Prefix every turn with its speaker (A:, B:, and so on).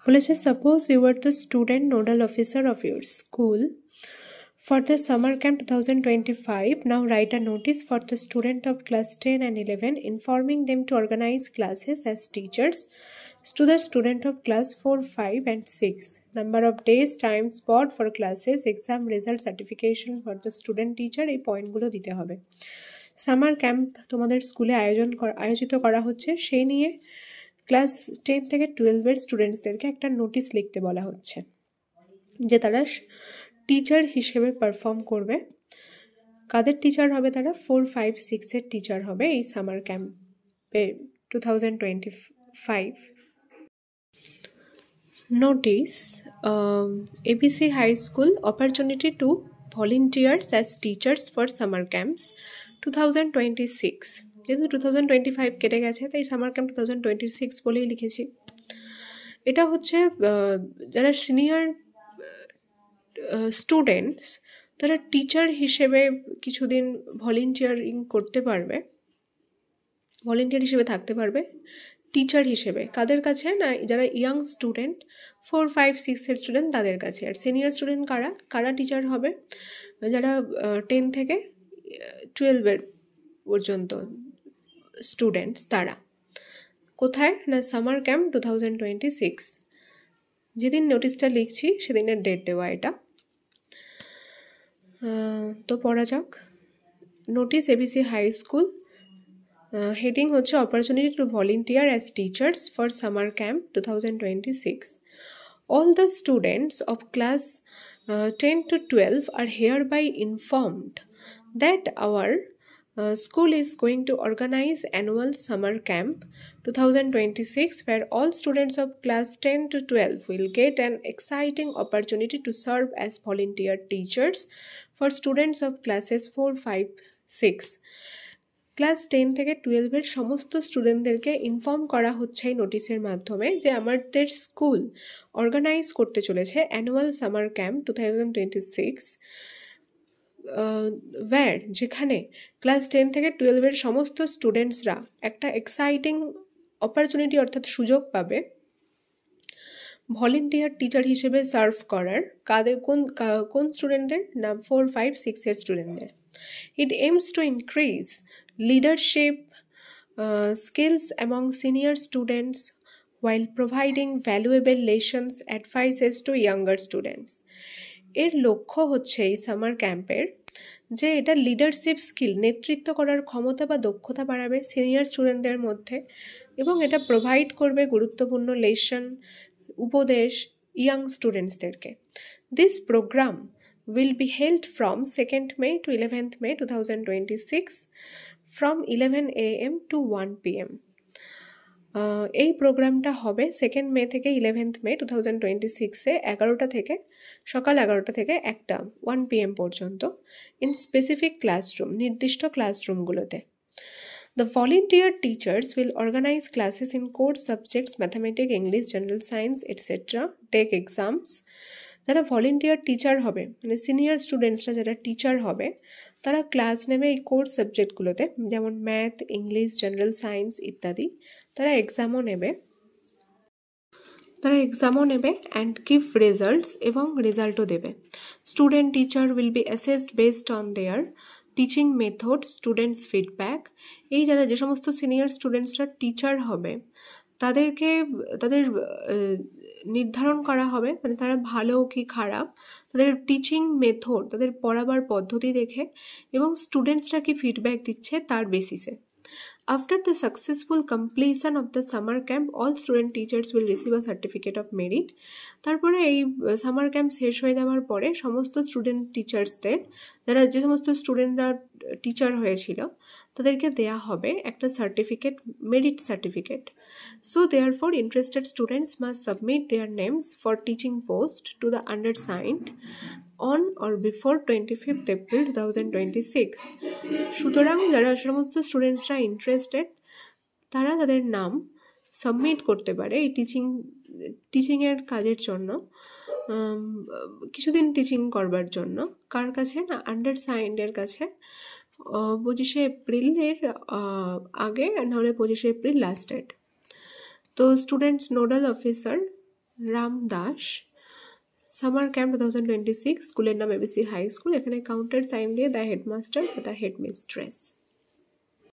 A: বলেছে suppose you are the student nodal officer of your school for the summer camp 2025. Now write a notice for the student of class 10 and 11 informing them to organize classes as teachers to the student of class 4, 5 and 6. Number of days, time, spot for classes, exam result, certification for the student teacher, এই পয়েন্টগুলো দিতে হবে। Summer camp তোমাদের স্কুলে আয়োজিত করা হচ্ছে, সেই নিয়ে ক্লাস 10 থেকে 12-এর স্টুডেন্টসদেরকে একটা নোটিশ লিখতে বলা হচ্ছে যে তারা টিচার হিসেবে পারফর্ম করবে। কাদের টিচার হবে? তারা 4, 5, 6-এর টিচার হবে এই সামার ক্যাম্পে 2025। Notice ABC High School opportunity to volunteers as teachers for summer camps 2026। যেহেতু 2025 কেটে গেছে তাই সামার ক্যাম্প 2026 বলেই লিখেছি। এটা হচ্ছে যারা সিনিয়র স্টুডেন্টস তারা টিচার হিসেবে কিছুদিন ভলেন্টিয়ারিং করতে পারবে, ভলেন্টিয়ার হিসেবে থাকতে পারবে টিচার হিসেবে। কাদের কাছে? না, যারা ইয়াং স্টুডেন্ট 4, 5, 6-এর স্টুডেন্ট তাদের কাছে। আর সিনিয়র স্টুডেন্ট কারা টিচার হবে? যারা 10 থেকে 12-এর পর্যন্ত স্টুডেন্টস তারা। কোথায়? না, সামার ক্যাম্প 2026। যেদিন নোটিশটা লিখছি সেদিনের ডেট দেওয়া এটা। তো পড়া যাক। Notice ABC high school, heading হচ্ছে opportunity to volunteer as teachers for summer camp 2026। All the students of class 10 to 12 are hereby informed that our school is going to organize annual summer camp 2026 where all students of class 10 to 12 will get an exciting opportunity to serve as volunteer teachers for students of classes 4, 5, 6. Class 10 থেকে 12-এর সমস্ত স্টুডেন্টদেরকে inform করা হচ্ছে এই নোটিশের মাধ্যমে যে আমাদের স্কুল অর্গানাইজ করতে চলেছে অ্যানুয়াল সামার ক্যাম্প 2026 যেখানে ক্লাস 10 থেকে 12-এর সমস্ত স্টুডেন্টসরা একটা এক্সাইটিং অপরচুনিটি অর্থাৎ সুযোগ পাবে ভলেন্টিয়ার টিচার হিসেবে সার্ভ করার। কোন স্টুডেন্টদের? না, 4, 5, 6-এর স্টুডেন্টদের। It aims to increase leadership skills among senior students while providing valuable lessons advices to younger students. এর লক্ষ্য হচ্ছে এই সামার ক্যাম্পের যে এটা লিডারশিপ স্কিল, নেতৃত্ব করার ক্ষমতা বা দক্ষতা বাড়াবে সিনিয়র স্টুডেন্টদের মধ্যে এবং এটা প্রোভাইড করবে গুরুত্বপূর্ণ লেসন, উপদেশ ইয়াং স্টুডেন্টসদেরকে। This program will be held from 2nd May to 11th May 2026 from 11 AM to 1 PM. এই প্রোগ্রামটা হবে 2nd May থেকে 11th May 2026-এ সকাল 11টা থেকে 1 PM পর্যন্ত ইন স্পেসিফিক ক্লাসরুম, নির্দিষ্ট ক্লাসরুমগুলোতে। The volunteer teachers will organize classes in core subjects mathematics, English, general science, etc. Take exams. যারা volunteer teacher হবে মানে সিনিয়র স্টুডেন্টসরা যারা টিচার হবে তারা ক্লাস নেবে এই কোর্স সাবজেক্টগুলোতে, যেমন ম্যাথ, ইংলিশ, জেনারেল সায়েন্স ইত্যাদি। তারা এক্সামও নেবে অ্যান্ড গিভ রেজাল্টস এবং রেজাল্টও দেবে। Student teacher will be assessed based on their teaching method, students feedback. এই যে সমস্ত সিনিয়র স্টুডেন্টসরা টিচার হবে তাদের নির্ধারণ করা হবে মানে তারা ভালো কি খারাপ, তাদের টিচিং মেথড, তাদের পড়াবার পদ্ধতি দেখে এবং স্টুডেন্টসরা কি ফিডব্যাক দিচ্ছে তার বেসিসে। After the successful completion of the summer camp, all student teachers will receive a certificate of merit. তারপরে এই সামার ক্যাম্প শেষ হয়ে যাওয়ার পরে সমস্ত স্টুডেন্ট টিচার্সদের, যে সমস্ত স্টুডেন্টরা টিচার হয়েছিল তাদেরকে দেয়া হবে একটা certificate, merit certificate. So therefore interested students must submit their names for teaching post to the undersigned on or before 25th April 2026. সুতরাং যারা সমস্ত স্টুডেন্টসরা ইন্টারেস্টেড তারা তাদের নাম সাবমিট করতে পারে এই টিচিংয়ের কাজের জন্য, কিছুদিন টিচিং করবার জন্য। কার কাছে? না, আন্ডারসাইন্ডের কাছে 25শে এপ্রিলের আগে, নাহলে 25শে এপ্রিল লাস্ট ডেট। তো students nodal officer Ram Das. Summer camp 2026, স্কুলের নাম এবিসি হাই স্কুল। এখানে কাউন্টার সাইন দিয়ে দ্য হেডমাস্টার বা দ্য হেডমিস্ট্রেস।